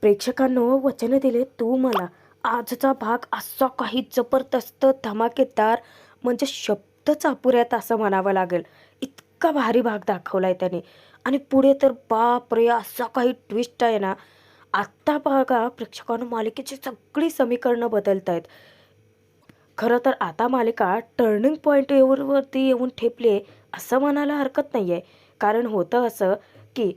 प्रेक्षकांनो वचन दिले तू मला. आजचा भाग असा काही जबरदस्त धमाकेदार म्हणजे शब्दच अपुऱ्यात असं म्हणावं लागेल. इतका भारी भाग दाखवलाय त्याने. आणि पुढे तर बाप रे असा काही ट्विस्ट आहे ना. आत्ता बघा प्रेक्षकांनो मालिकेची सगळी समीकरणं बदलत आहेत. खरं तर आता मालिका टर्निंग पॉईंट वरती येऊन ठेपले असं म्हणायला हरकत नाही आहे. कारण होतं असं की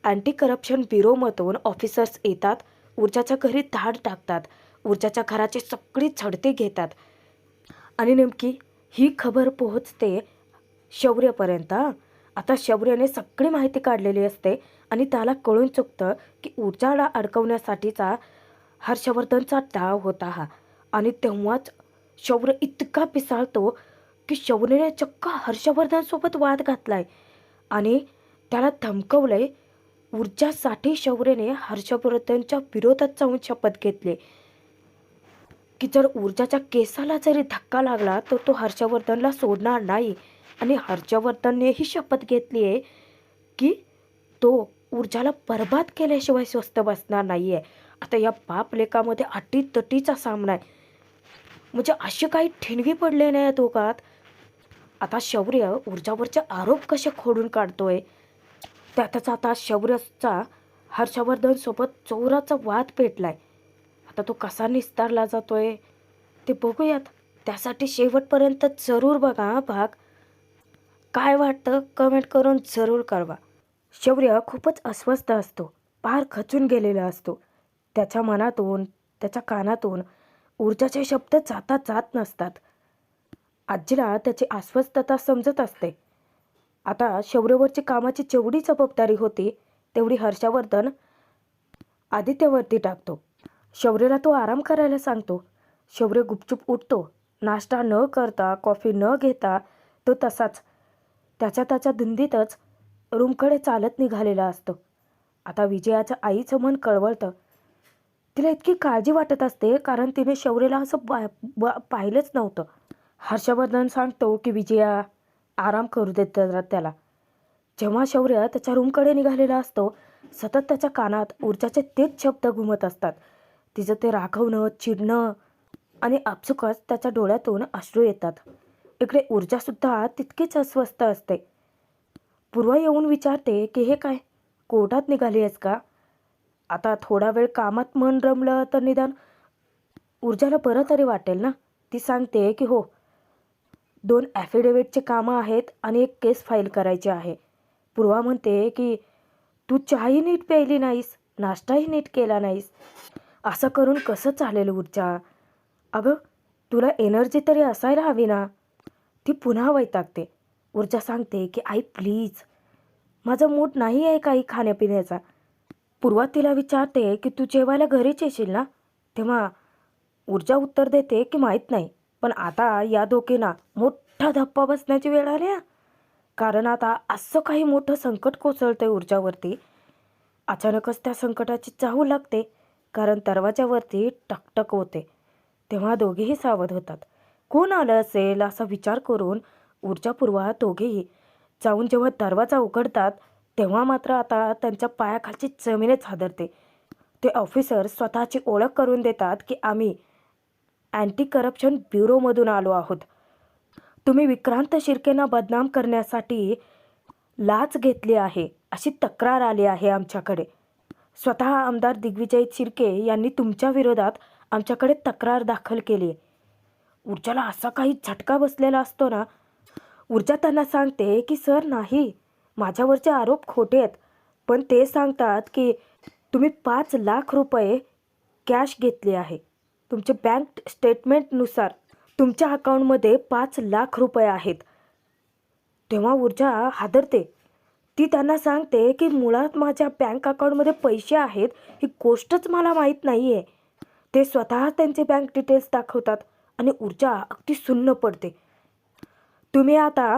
अँटी करप्शन ब्युरोमधून ऑफिसर्स येतात, ऊर्जाच्या घरी धाड टाकतात, ऊर्जाच्या घराची सगळी झडती घेतात आणि नेमकी ही खबर पोहोचते शौर्यपर्यंत. आता शौर्याने सगळी माहिती काढलेली असते आणि त्याला कळून चुकतं की ऊर्जाला अडकवण्यासाठीचा हर्षवर्धनचा डाव होता हा. आणि तेव्हाच शौर्य इतका पिसाळतो की शौर्याने चक्क हर्षवर्धनसोबत वाद घातलाय आणि त्याला धमकवलंय. ऊर्जासाठी शौर्यने हर्षवर्धनच्या विरोधात जाऊन शपथ घेतली की जर ऊर्जाच्या केसाला जरी धक्का लागला तर तो हर्षवर्धनला सोडणार नाही. आणि हर्षवर्धनने ही शपथ घेतली आहे की तो ऊर्जाला बर्बाद केल्याशिवाय स्वस्त बसणार नाही आहे. आता या बाप लेकामध्ये अटीतटीचा सामना आहे. म्हणजे असे काही ठिणगी पडले नाही या दोघात. आता शौर्य ऊर्जावरचे आरोप कसे खोडून काढतोय त्यातच आता शौर्याचा हर्षवर्धनसोबत जोराचा वाद पेटलाय. आता तो कसा निस्तारला जातोय ते बघूयात. त्यासाठी शेवटपर्यंत जरूर बघा हा भाग. काय वाटतं कमेंट करून जरूर कळवा. शौर्य खूपच अस्वस्थ असतो, पार खचून गेलेला असतो. त्याच्या मनातून त्याच्या कानातून ऊर्जाचे शब्द जात नसतात. आजीला त्याची अस्वस्थता समजत असते. आता शौर्यवरची कामाची जेवढी जबाबदारी होती तेवढी हर्षवर्धन आदित्यवरती टाकतो. शौर्यला तो आराम करायला सांगतो. शौर्य गुपचूप उठतो. नाश्ता न करता, कॉफी न घेता तो तसाच त्याच्या धुंदीतच रूमकडे चालत निघालेला असतो. आता विजयाच्या आईचं मन कळवळतं. तिला इतकी काळजी वाटत असते कारण तिने शौर्यला असं पाहिलंच नव्हतं. हर्षवर्धन सांगतो की विजया आराम करू देत त्याला. जेव्हा शौर्य त्याच्या रूमकडे निघालेला असतो सतत त्याच्या कानात ऊर्जाचे तेच शब्द घुमत असतात. तिचं ते राखवणं, चिडणं आणि आपसुकच त्याच्या डोळ्यातून अश्रू येतात. इकडे ऊर्जासुद्धा तितकीच अस्वस्थ असते. पूर्वा येऊन विचारते की हे काय कोर्टात निघाली आहेस का? आता थोडा वेळ कामात मन रमलं तर निदान ऊर्जाला बरं तरी वाटेल ना. ती सांगते की हो, 2 ॲफिडेव्हिटचे कामं आहेत आणि एक केस फाईल करायची आहे. पूर्वा म्हणते की तू चहाही नीट प्यायली नाहीस, नाश्ताही नीट केला नाहीस. असं करून कसं चालेल ऊर्जा? अगं तुला एनर्जी तरी असायला हवी ना. ती पुन्हा वैतागते. ऊर्जा सांगते की आई प्लीज, माझा मूड नाही आहे काही खाण्यापिण्याचा. पूर्वा तिला विचारते की तू जेवायला घरीच येशील ना. तेव्हा ऊर्जा उत्तर देते की माहीत नाही, पण आता या दोघींना मोठा धप्पा बसण्याची वेळ आली आहे. कारण आता असं काही मोठं संकट कोसळते ऊर्जावरती. अचानकच त्या संकटाची चाहूल लागते कारण दरवाजावरती टकटक होते. तेव्हा दोघेही सावध होतात. कोण आलं असेल असा विचार करून ऊर्जा पूर्वा दोघेही जाऊन जेव्हा दरवाजा उघडतात तेव्हा मात्र आता त्यांच्या पायाखालची जमीनच हादरते. ते ऑफिसर स्वतःची ओळख करून देतात की आम्ही अँटी करप्शन ब्युरोमधून आलो आहोत. तुम्ही विक्रांत शिर्केंना बदनाम करण्यासाठी लाच घेतली आहे अशी तक्रार आली आहे आमच्याकडे. स्वतः आमदार दिग्विजय शिर्के यांनी तुमच्या विरोधात आमच्याकडे तक्रार दाखल केली आहे. ऊर्जाला असा काही झटका बसलेला असतो ना. ऊर्जा त्यांना सांगते की सर नाही, माझ्यावरचे आरोप खोटे आहेत. पण ते सांगतात की तुम्ही 5 लाख रुपये कॅश घेतली आहे. तुमचे बँक स्टेटमेंटनुसार तुमच्या अकाउंटमध्ये 5 लाख रुपये आहेत. तेव्हा ऊर्जा हादरते. ती त्यांना सांगते की मुळात माझ्या बँक अकाउंटमध्ये पैसे आहेत ही गोष्टच मला माहीत नाही आहे. ते स्वतः त्यांचे बँक डिटेल्स दाखवतात आणि ऊर्जा अगदी सुन्न पडते. तुम्ही आता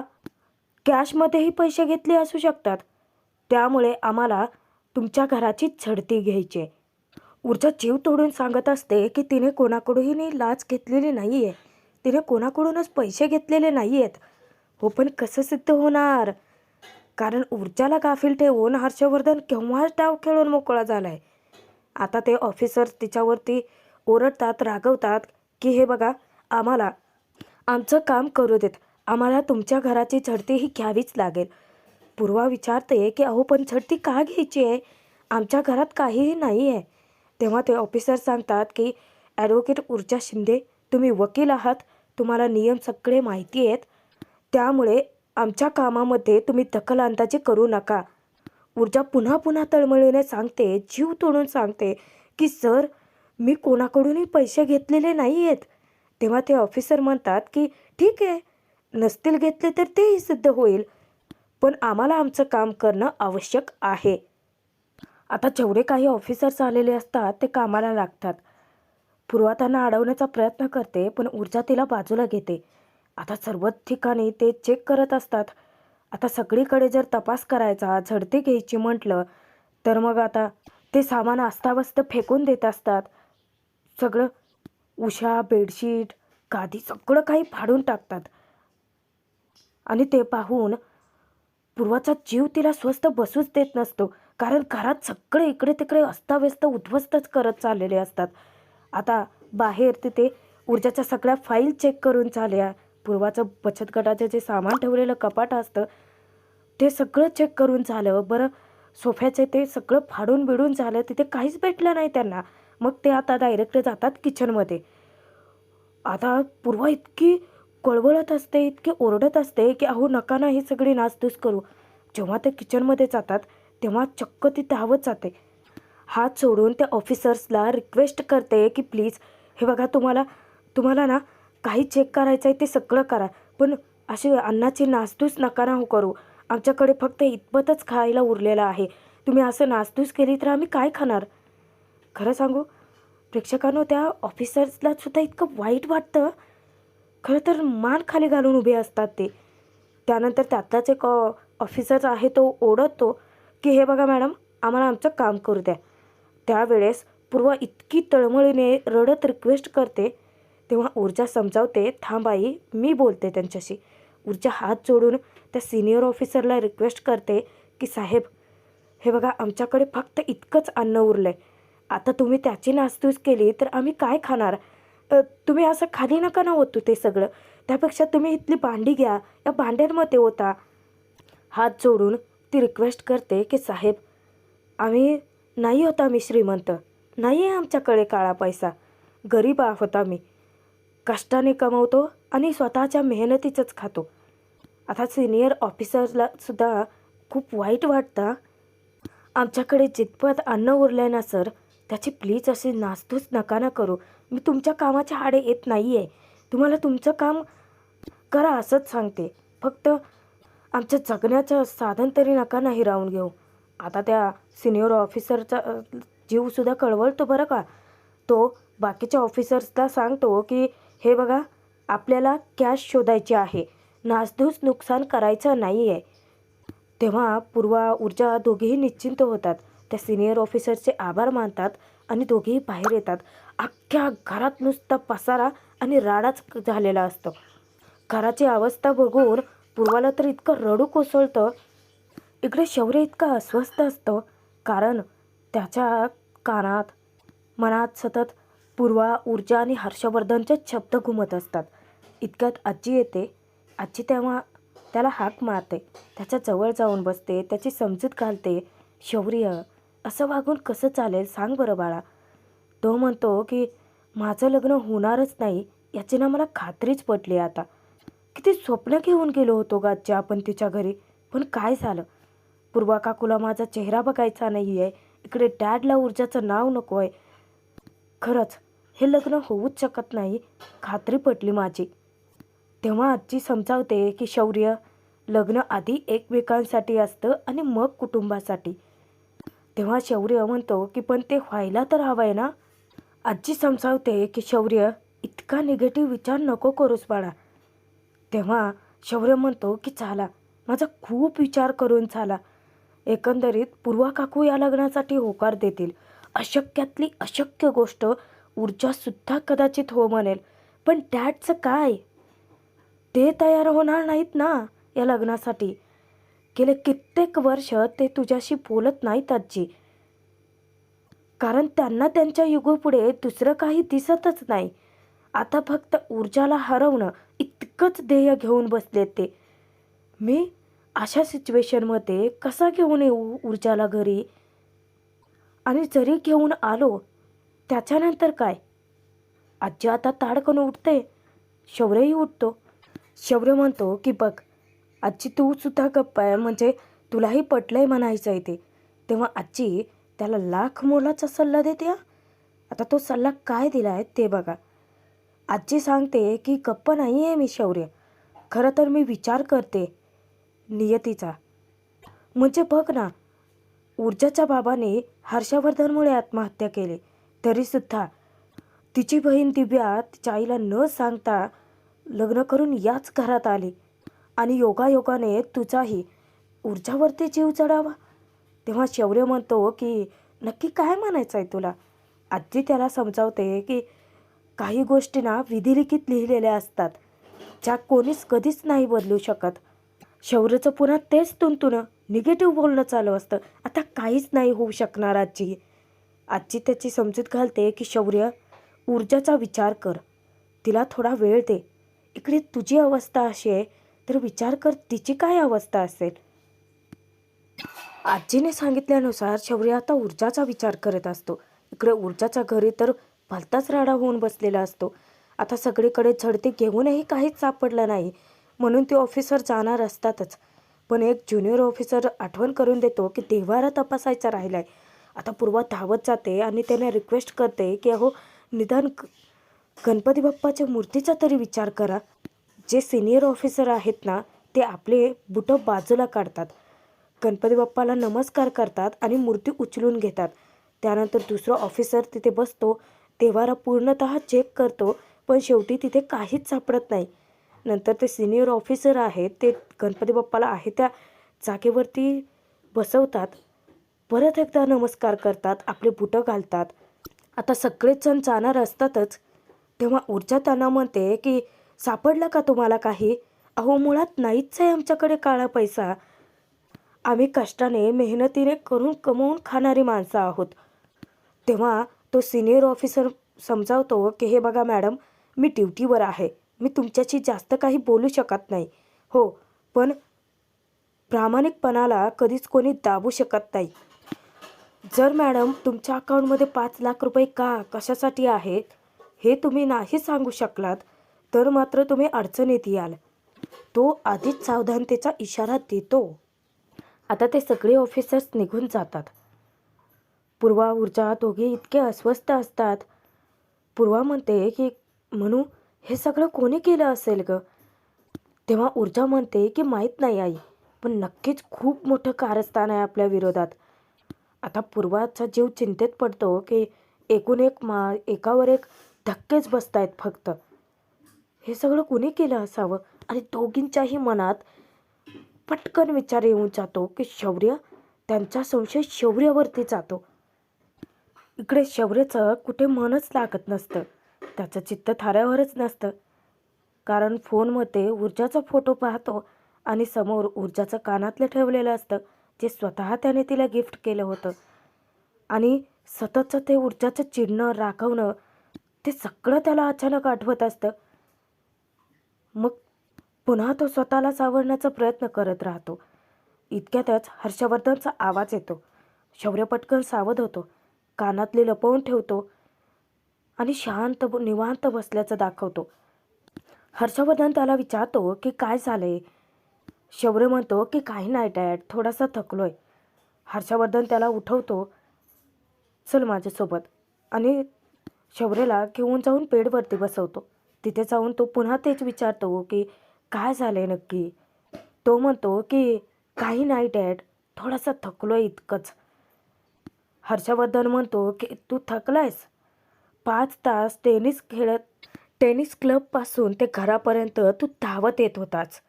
कॅशमध्येही पैसे घेतले असू शकतात, त्यामुळे आम्हाला तुमच्या घराची झडती घ्यायची आहे. ऊर्जा जीव तोडून सांगत असते की तिने कोणाकडूनही लाच घेतलेली नाही आहे. तिने कोणाकडूनच पैसे घेतलेले नाही आहेत. हो पण कसं सिद्ध होणार? कारण ऊर्जाला गाफील ठेवून हर्षवर्धन केव्हाच डाव खेळून मोकळा झालाय. आता ते ऑफिसर्स तिच्यावरती ओरडतात, रागवतात की हे बघा, आम्हाला आमचं काम करू देत, आम्हाला तुमच्या घराची झडती ही घ्यावीच लागेल. पूर्वा विचारते की अहो पण झडती का घ्यायची आहे, आमच्या घरात काहीही नाही आहे. तेव्हा ते ऑफिसर सांगतात की ॲडव्होकेट ऊर्जा शिंदे, तुम्ही वकील आहात, तुम्हाला नियम सगळे माहिती आहेत, त्यामुळे आमच्या कामामध्ये तुम्ही दखलंदाजी करू नका. ऊर्जा पुन्हा पुन्हा तळमळीने सांगते, जीव तोडून सांगते की सर, मी कोणाकडूनही पैसे घेतलेले नाही आहेत. तेव्हा ते ऑफिसर म्हणतात की ठीक आहे, नसतील घेतले तर तेही सिद्ध होईल, पण आम्हाला आमचं काम करणं आवश्यक आहे. आता जेवढे काही ऑफिसर्स आलेले असतात ते कामाला लागतात. पूर्वा त्यांना अडवण्याचा प्रयत्न करते, पण ऊर्जा तिला बाजूला घेते. आता सर्वच ठिकाणी ते चेक करत असतात. आता सगळीकडे जर तपास करायचा, झडती घ्यायची म्हटलं तर मग आता ते सामान अस्ताव्यस्त फेकून देत असतात. सगळं उशा, बेडशीट, गादी सगळं काही फाडून टाकतात. आणि ते पाहून पूर्वाचा जीव तिला स्वस्थ बसूच देत नसतो, कारण घरात सगळे इकडे तिकडे अस्ताव्यस्त उद्ध्वस्तच करत चाललेले असतात. आता बाहेर तिथे ऊर्जाच्या सगळ्या फाईल चेक करून झाल्या. पूर्वाचं बचत गटाचे जे सामान ठेवलेलं कपाट असतं ते सगळं चेक करून झालं. बरं, सोफ्याचे ते सगळं फाडून बिडून झालं, तिथे काहीच भेटलं नाही त्यांना. मग ते आता डायरेक्ट जातात किचनमध्ये. आता पूर्वा इतकी कळवळत असते, इतकी ओरडत असते की अहो नका ना ही सगळी नासधूस करू. जेव्हा ते किचनमध्ये जातात तेव्हा चक्क ती धावत जाते. हात सोडून त्या ऑफिसर्सला रिक्वेस्ट करते की प्लीज, हे बघा, तुम्हाला तुम्हाला ना काही चेक करायचं आहे ते सगळं करा, पण अशी अन्नाची नासधूस नका ना हो करू. आमच्याकडे फक्त इतपतच खायला उरलेलं आहे. तुम्ही असं नासधूस केली तर आम्ही काय खाणार? खरं सांगू प्रेक्षकांनो, त्या ऑफिसर्सला सुद्धा इतकं वाईट वाटतं. खरं तर मान खाली घालून उभे असतात ते. त्यानंतर त्यातलाच एक ऑफिसर आहे, तो ओरडतो की हे बघा मॅडम, आम्हाला आमचं काम करू द्या. त्यावेळेस पूर्वा इतकी तळमळीने रडत रिक्वेस्ट करते. तेव्हा ऊर्जा समजावते, थांब आई, मी बोलते त्यांच्याशी. ऊर्जा हात जोडून त्या सिनियर ऑफिसरला रिक्वेस्ट करते की साहेब, हे बघा, आमच्याकडे फक्त इतकंच अन्न उरलं आहे. आता तुम्ही त्याची नासधूस केली तर आम्ही काय खाणार? तुम्ही असं खाली नका ना ओतू ते सगळं. त्यापेक्षा तुम्ही इथली भांडी घ्या, या भांड्यांमध्ये ओता. हात जोडून ती रिक्वेस्ट करते की साहेब, आम्ही नाही होता, आम्ही श्रीमंत नाही आहे, आमच्याकडे काळा पैसा, गरीब आहोत आम्ही, कष्टाने कमवतो आणि स्वतःच्या मेहनतीचंच खातो. आता सिनियर ऑफिसर्सला सुद्धा खूप वाईट वाटतं. आमच्याकडे जितपत अन्न उरलं आहे ना सर, त्याची प्लीज अशी नासधूस नका ना करू. मी तुमच्या कामाच्या आडे येत नाही आहे, तुम्हाला तुमचं काम करा असंच सांगते. फक्त आमच्या जगण्याचं साधन तरी नका नाही राहून घेऊ. आता त्या सिनियर ऑफिसरचा जीवसुद्धा कळवळतो बरं का. तो बाकीच्या ऑफिसर्सला सांगतो की हे बघा, आपल्याला कॅश शोधायची आहे, नासधूस नुकसान करायचं नाही आहे. तेव्हा पूर्वा, ऊर्जा दोघेही निश्चिंत होतात. त्या सिनियर ऑफिसरचे आभार मानतात आणि दोघेही बाहेर येतात. अख्ख्या घरात नुसता पसारा आणि राडाच झालेला असतो. घराची अवस्था बघून पूर्वाला तर इतकं रडू कोसळतं. इकडे शौर्य इतका अस्वस्थ असतो, कारण त्याच्या कानात, मनात सतत पूर्वा, ऊर्जा आणि हर्षवर्धनचे शब्द घुमत असतात. इतक्यात आजी येते. आजी तेव्हा त्याला हाक मारते, त्याच्या जवळ जाऊन बसते, त्याची समजूत घालते. शौर्य, असं वागून कसं चालेल सांग बरं बाळा. तो म्हणतो की माझं लग्न होणारच नाही याची ना मला खात्रीच पटली. आता किती स्वप्न घेऊन गेलो होतो का आजी आपण तिच्या घरी, पण काय झालं? पूर्वा काकूला माझा चेहरा बघायचा नाही आहे, इकडे डॅडला ऊर्जाचं नाव नको आहे. खरंच हे लग्न होऊच शकत नाही, खात्री पटली माझी. तेव्हा आजी समजावते की शौर्य, लग्न आधी एकमेकांसाठी असतं आणि मग कुटुंबासाठी. तेव्हा शौर्य म्हणतो की पण ते व्हायला तर हवं आहे ना. आजी समजावते की शौर्य, इतका निगेटिव्ह विचार नको करूस बाळा. तेव्हा शौर्य म्हणतो की चला, माझा खूप विचार करून झाला. एकंदरीत पूर्वा काकू या लग्नासाठी होकार देतील. अशक्यातली अशक्य गोष्ट ऊर्जासुद्धा कदाचित हो म्हणेल. पण डॅडचं काय? ते तयार होणार नाहीत ना या लग्नासाठी. गेले कित्येक वर्ष ते तुझ्याशी बोलत नाहीत आजी. कारण त्यांना त्यांच्या युगोपुढे दुसरं काही दिसतच नाही. आता फक्त ऊर्जाला हरवणं इतकंच ध्येय घेऊन बसलेत ते. मी अशा सिच्युएशनमध्ये कसा घेऊन येऊ ऊर्जाला घरी? आणि जरी घेऊन आलो त्याच्यानंतर काय? आजी आता ताडकन उठते. शौर्यही उठतो. शौर्य म्हणतो की बघ आजी, तू सुद्धा गप्प आहे म्हणजे तुलाही पटलंय म्हणायचं आहे ते. तेव्हा आजी त्याला लाख मोलाचा सल्ला देते हा. आता तो सल्ला काय दिला आहे ते बघा. आजी सांगते की गप्प नाही आहे मी शौर्य, खरं तर मी विचार करते नियतीचा. म्हणजे बघ ना, ऊर्जाच्या बाबाने हर्षवर्धनमुळे आत्महत्या केली, तरीसुद्धा तिची बहीण दिव्या तिच्या आईला न सांगता लग्न करून याच घरात आली. आणि योगायोगाने तुझाही ऊर्जावरती जीव चढावा. तेव्हा शौर्य म्हणतो की नक्की काय म्हणायचं आहे तुला? आजी त्याला समजावते की काही गोष्टी ना विधिलिखित लिहिलेल्या असतात, ज्या कोणीच कधीच नाही बदलू शकत. शौर्यचं पुन्हा तेच तुणतुणं निगेटिव्ह बोलणं चालू असतं. आता काहीच नाही होऊ शकणार आजी. आजी त्याची समजूत घालते की शौर्य, ऊर्जाचा विचार कर, तिला थोडा वेळ दे. इकडे तुझी अवस्था अशी आहे तर विचार कर तिची काय अवस्था असेल. आजीने सांगितल्यानुसार शौर्य आता ऊर्जाचा विचार करत असतो. इकडे ऊर्जाच्या घरी तर भलताच राडा होऊन बसलेला असतो. आता सगळीकडे झडती घेऊनही काहीच सापडलं नाही, म्हणून ते ऑफिसर जाणार असतातच. पण एक ज्युनियर ऑफिसर आठवण करून देतो की देव्हारा तपासायचा राहिलाय. आता पूर्वा धावत जाते आणि त्याने रिक्वेस्ट करते की अहो निदान गणपती बाप्पाच्या मूर्तीचा तरी विचार करा. जे सिनियर ऑफिसर आहेत ना, ते आपले बुटं बाजूला काढतात, गणपती बाप्पाला नमस्कार करतात आणि मूर्ती उचलून घेतात. त्यानंतर दुसरा ऑफिसर तिथे बसतो, देव्हारा पूर्णतः चेक करतो, पण शेवटी तिथे काहीच सापडत नाही. नंतर ते सिनियर ऑफिसर आहेत ते गणपती बाप्पाला आहे त्या जागेवरती बसवतात, परत एकदा नमस्कार करतात, आपले बुटं घालतात. आता सगळेच जण जाणार असतातच. तेव्हा ऊर्जा त्यांना म्हणते की सापडलं का तुम्हाला काही? अहो मुळात नाहीच आहे आमच्याकडे काळा पैसा. आम्ही कष्टाने मेहनतीने करून कमवून खाणारी माणसं आहोत. तेव्हा तो सिनियर ऑफिसर समजावतो की हे बघा मॅडम, मी ड्युटीवर आहे, मी तुमच्याशी जास्त काही बोलू शकत नाही. हो, पण प्रामाणिकपणाला कधीच कोणी दाबू शकत नाही. जर मॅडम तुमच्या अकाउंटमध्ये 5 लाख रुपये कशासाठी आहेत हे तुम्ही नाही सांगू शकलात तर मात्र तुम्ही अडचणीत याल. तो आधीच सावधानतेचा इशारा देतो. आता ते सगळे ऑफिसर्स निघून जातात. पूर्वा ऊर्जा दोघे इतके अस्वस्थ असतात. पूर्वा म्हणते की म्हणू हे सगळं कोणी केलं असेल ग? तेव्हा ऊर्जा म्हणते की माहीत नाही आई, पण नक्कीच खूप मोठं कारस्थान आहे आपल्या विरोधात. आता पूर्वाचा जीव चिंतेत पडतो की एकूण एक एकावर एक धक्केच बसतायत फक्त. हे सगळं कुणी केलं असावं? आणि दोघींच्याही मनात पटकन विचार येऊन जातो की शौर्य, त्यांचा संशय शौर्यावरती जातो. इकडे शौर्याचं कुठे मनच लागत नसतं, त्याचं चित्त थाऱ्यावरच नसतं. कारण फोनमध्ये ऊर्जाचा फोटो पाहतो आणि समोर ऊर्जाचं कानातलं ठेवलेलं असतं, जे स्वतः त्याने तिला गिफ्ट केलं होतं. आणि सततचं ते ऊर्जाचं चिडणं, रागवणं, ते सगळं त्याला अचानक आठवत असतं. मग पुन्हा तो स्वतःला सावरण्याचा प्रयत्न करत राहतो. इतक्यातच हर्षवर्धनचा आवाज येतो. शौर्य पटकन सावध होतो, कानातले लपवून ठेवतो आणि शांत निवांत बसल्याचं दाखवतो. हर्षवर्धन त्याला विचारतो की काय झालंय? शौर्य म्हणतो की काही नाही डॅड, थोडासा थकलोय. हर्षवर्धन त्याला उठवतो, चल माझ्यासोबत, आणि शौर्यला घेऊन जाऊन बेडवरती बसवतो. तिथे जाऊन तो पुन्हा तेच विचारतो की काय झालंय नक्की? तो म्हणतो की काही नाही डॅड, थोडासा थकलोय इतकंच. हर्षवर्धन म्हणतो की तू थकलायस? 5 तास टेनिस क्लबपासून ते घरापर्यंत तू धावत येत होतास.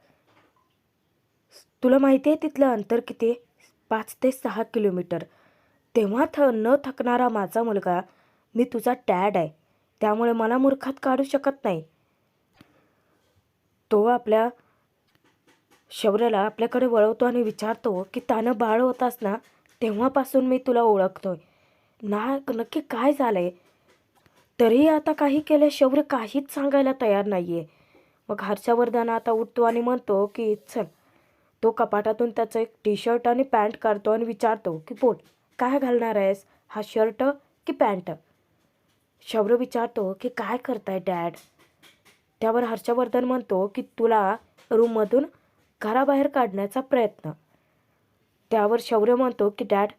तुला माहिती आहे तिथलं अंतर किती? 5 ते 6 किलोमीटर. तेव्हा न थकणारा माझा मुलगा, मी तुझा डॅड आहे, त्यामुळे मला मूर्खात काढू शकत नाही. तो आपल्या शौर्याला आपल्याकडे वळवतो आणि विचारतो की तानं बाळ होतास ना, तेव्हापासून मी तुला ओळखतोय. नक्की काय झालंय? तरीही आता काही केलं शौर्य काहीच सांगायला तयार नाहीये. मग हर्षवर्धन आता उठतो आणि म्हणतो की चल. तो कपाटातून त्याचं एक टी शर्ट आणि पॅन्ट काढतो आणि विचारतो की बोल, काय घालणार आहेस? हा शर्ट की पॅन्ट? शौर्य विचारतो की काय करताय डॅड? त्यावर हर्षवर्धन म्हणतो की तुला रूममधून घराबाहेर काढण्याचा प्रयत्न. त्यावर शौर्य म्हणतो की डॅड,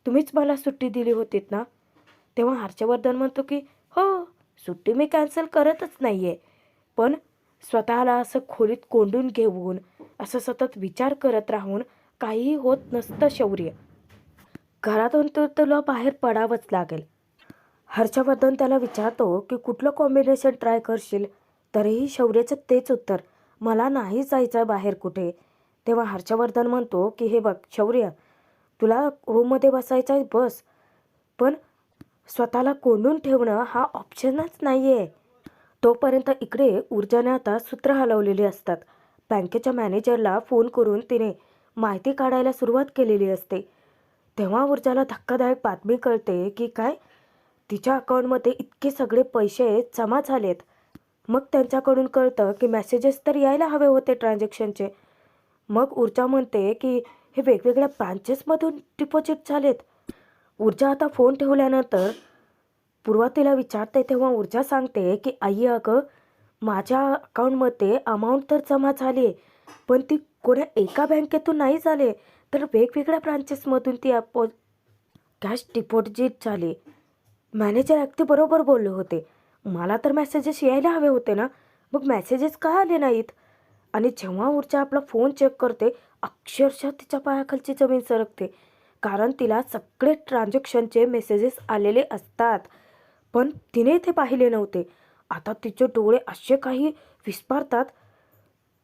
तुम्हीच मला सुट्टी दिली होतीत ना? तेव्हा हर्षवर्धन म्हणतो की हो, सुट्टी मी कॅन्सल करतच नाही आहे. पण स्वतःला असं खोलीत कोंडून घेऊन असं सतत विचार करत राहून काहीही होत नसतं शौर्य. घरातून तर तुला बाहेर पडावंच लागेल. हर्षवर्धन त्याला विचारतो की कुठलं कॉम्बिनेशन ट्राय करशील? तरीही शौर्याचं तेच उत्तर, मला नाही जायचं बाहेर कुठे. तेव्हा हर्षवर्धन म्हणतो की हे बघ शौर्य, तुला रूममध्ये बसायचं आहे बस, पण स्वतःला कोंडून ठेवणं हा ऑप्शनच नाही आहे. तोपर्यंत इकडे ऊर्जाने आता सूत्र हलवलेली असतात. बँकेच्या मॅनेजरला फोन करून तिने माहिती काढायला सुरुवात केलेली असते. तेव्हा ऊर्जाला धक्कादायक बातमी कळते की काय, तिच्या अकाउंटमध्ये इतके सगळे पैसे जमा झालेत. मग त्यांच्याकडून कळतं की मेसेजेस तर यायला हवे होते ट्रान्झॅक्शनचे. मग ऊर्जा म्हणते की हे वेगवेगळ्या ब्रांचेसमधून डिपॉझिट झालेत. ऊर्जा आता फोन ठेवल्यानंतर पूर्वा तिला विचारते तेव्हा ऊर्जा सांगते की आई अगं, माझ्या अकाउंटमध्ये अमाऊंट तर जमा झाली आहे, पण ती कोण्या एका बँकेतून नाही झाले, तर वेगवेगळ्या ब्रांचेसमधून ती कॅश डिपॉझिट झाली. मॅनेजर अगदी बरोबर बोलले होते. मला तर मेसेजेस यायला हवे होते ना, मग मेसेजेस का आले नाहीत? आणि जेव्हा ऊर्जा आपला फोन चेक करते, अक्षरशः तिच्या पायाखालची जमीन सरकते. कारण तिला सगळे ट्रान्झॅक्शनचे मेसेजेस आलेले असतात, पण तिने ते पाहिले नव्हते. आता तिचे डोळे असे काही विस्फारतात.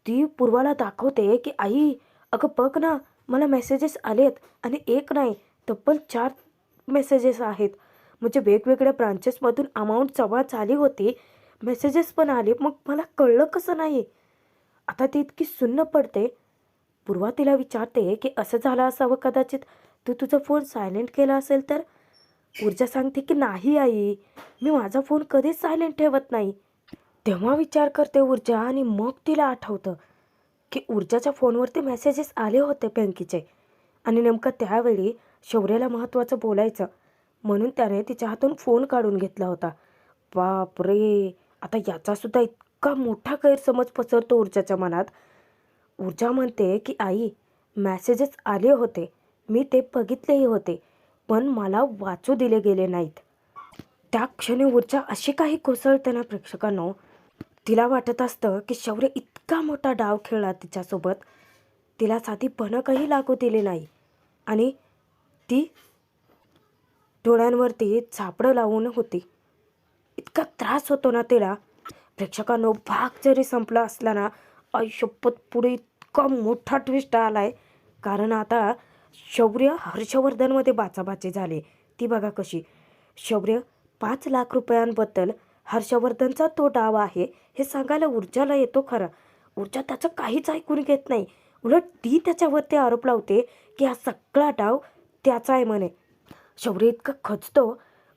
ती पूर्वाला दाखवते की आई अगं बघ ना, मला मेसेजेस आलेत आणि एक नाही तब्बल 4 मेसेजेस आहेत. म्हणजे वेगवेगळ्या ब्रांचेसमधून अमाऊंट जमा झाली होती, मेसेजेस पण आले, मग मला कळलं कसं नाही? आता ती इतकी सुन्न पडते. पूर्वा तिला विचारते की असं झालं असावं कदाचित, तू तुझा फोन सायलेंट केला असेल तर? ऊर्जा सांगते की नाही आई, मी माझा फोन कधीच सायलेंट ठेवत नाही. तेव्हा विचार करते ऊर्जा आणि मग तिला आठवतं की ऊर्जाच्या फोनवरती मेसेजेस आले होते बँकेचे आणि नेमकं त्यावेळी शौर्याला महत्त्वाचं बोलायचं म्हणून त्याने तिच्या हातून फोन काढून घेतला होता. बापरे! आता याचासुद्धा इतका मोठा गैरसमज पसरतो ऊर्जाच्या मनात. ऊर्जा म्हणते की आई, मेसेजेस आले होते, मी ते बघितलेही होते, पण मला वाचू दिले गेले नाहीत. त्या क्षणी ऊर्जा अशी काही कोसळते ना प्रेक्षकांनो, तिला वाटत असतं की शौर्य इतका मोठा डाव खेळला तिच्यासोबत, तिला साधी भनकही लागू दिली नाही आणि ती डोळ्यांवरती झापडं लावून होती. इतका त्रास होतो ना तिला. प्रेक्षकांनो, भाग जरी संपला असला ना, आई शपथ पुढे इतका मोठा ट्विस्ट आलाय. कारण आता शौर्य हर्षवर्धनमध्ये बाचाबाची झाली. ती बघा कशी. शौर्य 5 लाख रुपयांबद्दल हर्षवर्धनचा तो डाव आहे हे सांगायला ऊर्जाला येतो खरा. ऊर्जा त्याचं काहीच ऐकून घेत नाही. उलट ती त्याच्यावरती आरोप लावते की हा सगळा डाव त्याचा आहे म्हणे. शौर्य इतका खचतो,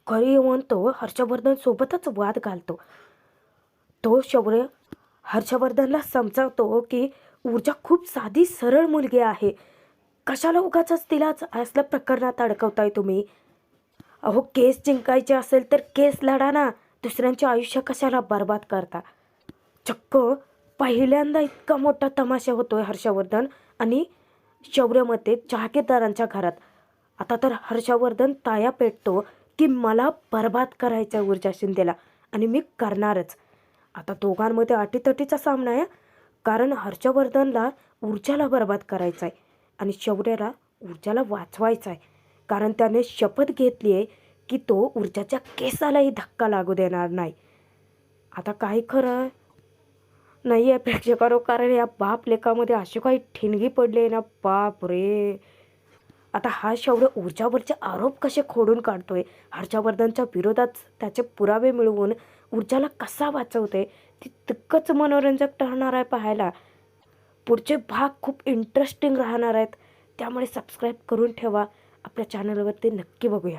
घरी येऊन तो हर्षवर्धन सोबतच वाद घालतो. तो शौर्य हर्षवर्धनला समजावतो की ऊर्जा खूप साधी सरळ मुलगी आहे, कशाला उगाचच तिलाच असल्या प्रकरणात अडकवताय तुम्ही? अहो, केस जिंकायचे असेल तर केस लढा ना, दुसऱ्यांचे आयुष्य कशाला बर्बाद करता? चक्क पहिल्यांदा इतका मोठा तमाशा होतोय हर्षवर्धन आणि शौर्यमध्ये जहागीरदारांच्या घरात. आता तर हर्षवर्धन ताया पेटतो की मला बर्बाद करायचा ऊर्जा शिंदेला आणि मी करणारच. आता दोघांमध्ये अटीतटीचा सामना आहे, कारण हर्षवर्धनला ऊर्जाला बर्बाद करायचा आहे आणि शौर्याला ऊर्जाला वाचवायचा आहे. कारण त्याने शपथ घेतली आहे की तो ऊर्जाच्या केसालाही धक्का लागू देणार नाही. आता काय खरं नाही आहे प्रेक्षकांनो, कारण या बाप लेकामध्ये अशी काही ठिणगी पडली आहे ना, बाप रे. आता हा शौर्य ऊर्जावरचे आरोप कसे खोडून काढतोय, हर्षवर्धनच्या विरोधात त्याचे पुरावे मिळवून ऊर्जाला कसा वाचवते, ती तितकंच मनोरंजक ठरणार आहे पाहायला. पुढचे भाग खूप इंटरेस्टिंग राहणार आहेत, त्यामुळे सबस्क्राईब करून ठेवा. आपल्या चॅनलवरती नक्की बघूया.